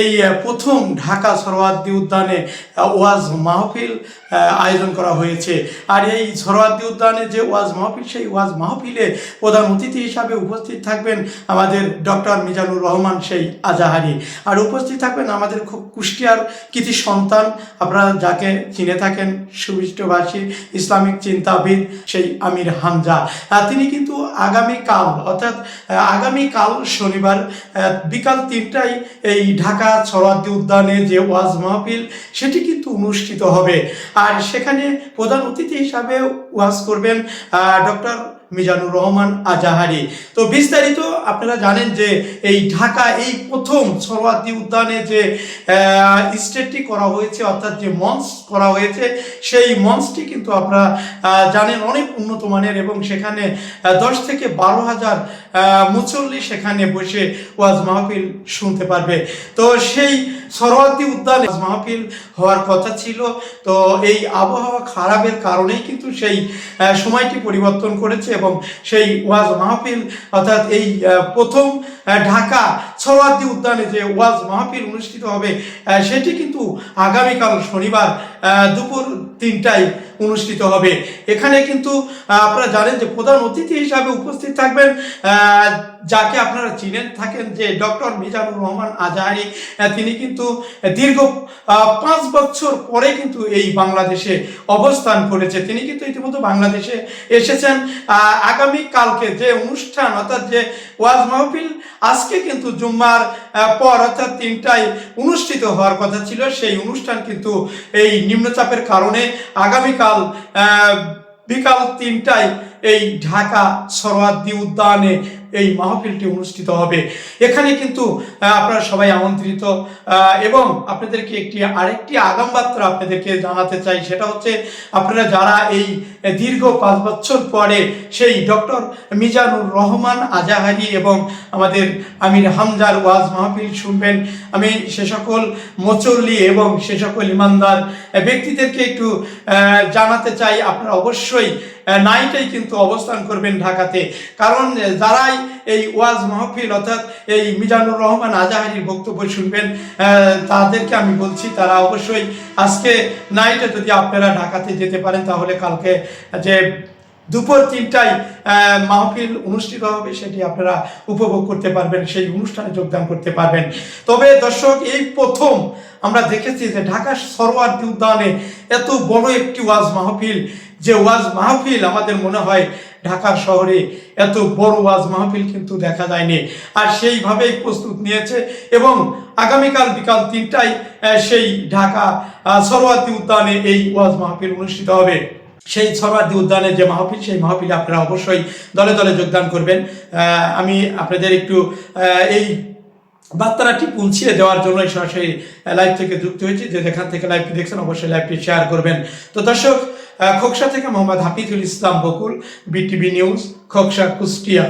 এই প্রথম ঢাকা সোহরাওয়ার্দী উদ্যানে ওয়াজ মাহফিল আয়োজন করা হয়েছে। আর এই সোহরাওয়ার্দী উদ্যানে যে ওয়াজ মাহফিল, সেই ওয়াজ মাহফিলে প্রধান অতিথি হিসাবে উপস্থিত থাকবেন আমাদের ডক্টর মিজানুর রহমান সেই আজাহারি। আর উপস্থিত থাকবেন আমাদের খুব কুষ্টিয়ার কৃতি সন্তান, আপনারা যাকে চিনে থাকেন সুবিষ্টভাষী ইসলামিক চিন্তাবিদ সেই আমির হামজা। তিনি কিন্তু আগামীকাল অর্থাৎ আগামীকাল শনিবার বিকাল 3টায় এই ঢাকা সোহরাওয়ার্দী উদ্যানে যে ওয়াজ মাহফিল সেটি কিন্তু অনুষ্ঠিত হবে। আর সেখানে প্রধান অতিথি হিসাবে ওয়াজ করবেন ডক্টর মিজানুর রহমান আজাহারি। তো বিস্তারিত আপনারা জানেন যে এই ঢাকা এই প্রথম সোহরাওয়ার্দী উদ্যানে যে স্টেজটি করা হয়েছে অর্থাৎ যে মঞ্চ করা হয়েছে, সেই মঞ্চটি কিন্তু আপনারা জানেন অনেক উন্নত মানের, এবং সেখানে 10 থেকে 12,000 মুসল্লি সেখানে বসে ওয়াজ মাহফিল শুনতে পারবে। তো সেই সোহরাওয়ার্দী উদ্যানে ওয়াজ মাহফিল হওয়ার কথা ছিল, তো এই আবহাওয়া খারাপের কারণেই কিন্তু সেই সময়টি পরিবর্তন করেছে, এবং সেই ওয়াজ মাহফিল অর্থাৎ এই প্রথম ঢাকা সোহরাওয়ার্দী উদ্যানে যে ওয়াজ মাহফিল অনুষ্ঠিত হবে সেটি কিন্তু আগামীকাল শনিবার দুপুর 3টায় অনুষ্ঠিত হবে। এখানে কিন্তু আপনারা জানেন যে প্রধান অতিথি হিসাবে উপস্থিত থাকবেন যাকে আপনারা চিনেন থাকেন যে ডক্টর মিজানুর রহমান আজাহারি। তিনি কিন্তু দীর্ঘ 5 বছর পরে কিন্তু এই বাংলাদেশে অবস্থান করেছে। তিনি কিন্তু ইতিমধ্যে বাংলাদেশে এসেছেন। আগামীকালকে যে অনুষ্ঠান অর্থাৎ যে ওয়াজ মাহফিল আজকে কিন্তু জুম্মার পর অর্থাৎ 3টায় অনুষ্ঠিত হওয়ার কথা ছিল, সেই অনুষ্ঠান কিন্তু এই নিম্নচাপের কারণে আগামীকাল বিকাল 3টায় এই ঢাকা সোহরাওয়ার্দী উদ্যানে এই মাহফিলটি অনুষ্ঠিত হবে। এখানে কিন্তু আপনারা সবাই আমন্ত্রিত, এবং আপনাদেরকে আরেকটি আগাম বার্তা আপনাদেরকে জানাতে চাই, সেটা হচ্ছে আপনারা যারা এই দীর্ঘ 5 বছর পরে সেই ডক্টর মিজানুর রহমান আজাহারি এবং আমাদের আমির হামজার ওয়াজ মাহফিল শুনবেন, আমি সে সকল মুসল্লি এবং সে সকল ইমানদার ব্যক্তিদেরকে একটু জানাতে চাই আপনারা অবশ্যই নাইটেই কিন্তু অবস্থান করবেন ঢাকাতে। কারণ যারাই এই ওয়াজ মাহফিল অর্থাৎ এই মিজানুর রহমান আজাহারির বক্তব্য শুনবেন তাদেরকে আমি বলছি তারা অবশ্যই আজকে নাইটে যদি আপনারা ঢাকাতে যেতে পারেন তাহলে কালকে যে দুপুর 3টায় মাহফিল অনুষ্ঠিত হবে সেটি আপনারা উপভোগ করতে পারবেন, সেই অনুষ্ঠানে যোগদান করতে পারবেন। তবে দর্শক, এই প্রথম আমরা দেখেছি যে ঢাকা সোহরাওয়ার্দী উদ্যানে এত বড় একটি ওয়াজ মাহফিল, যে ওয়াজ মাহফিল আমাদের মনে হয় ঢাকা শহরে এত বড় ওয়াজ মাহফিল কিন্তু দেখা যায়নি। আর সেইভাবেই প্রস্তুত নিয়েছে, এবং আগামীকাল বিকাল 3টায় সেই ঢাকা সোহরাওয়ার্দী উদ্যানে এই ওয়াজ মাহফিল অনুষ্ঠিত হবে। সেই সোহরাওয়ার্দী উদ্যানে যে মাহফিল, সেই মাহফিলে আপনারা অবশ্যই দলে দলে যোগদান করবেন। আমি আপনাদের একটু এই বার্তাটি পৌঁছিয়ে দেওয়ার জন্য সরাসরি লাইভ থেকে যুক্ত হয়েছি। যে যেখান থেকে লাইভটি দেখছেন অবশ্যই লাইভটি শেয়ার করবেন। তো দর্শক, খোকসা থেকে মোহাম্মদ হাফিজুল ইসলাম বকুল, বিটিভি নিউজ, খোকসা, কুষ্টিয়া।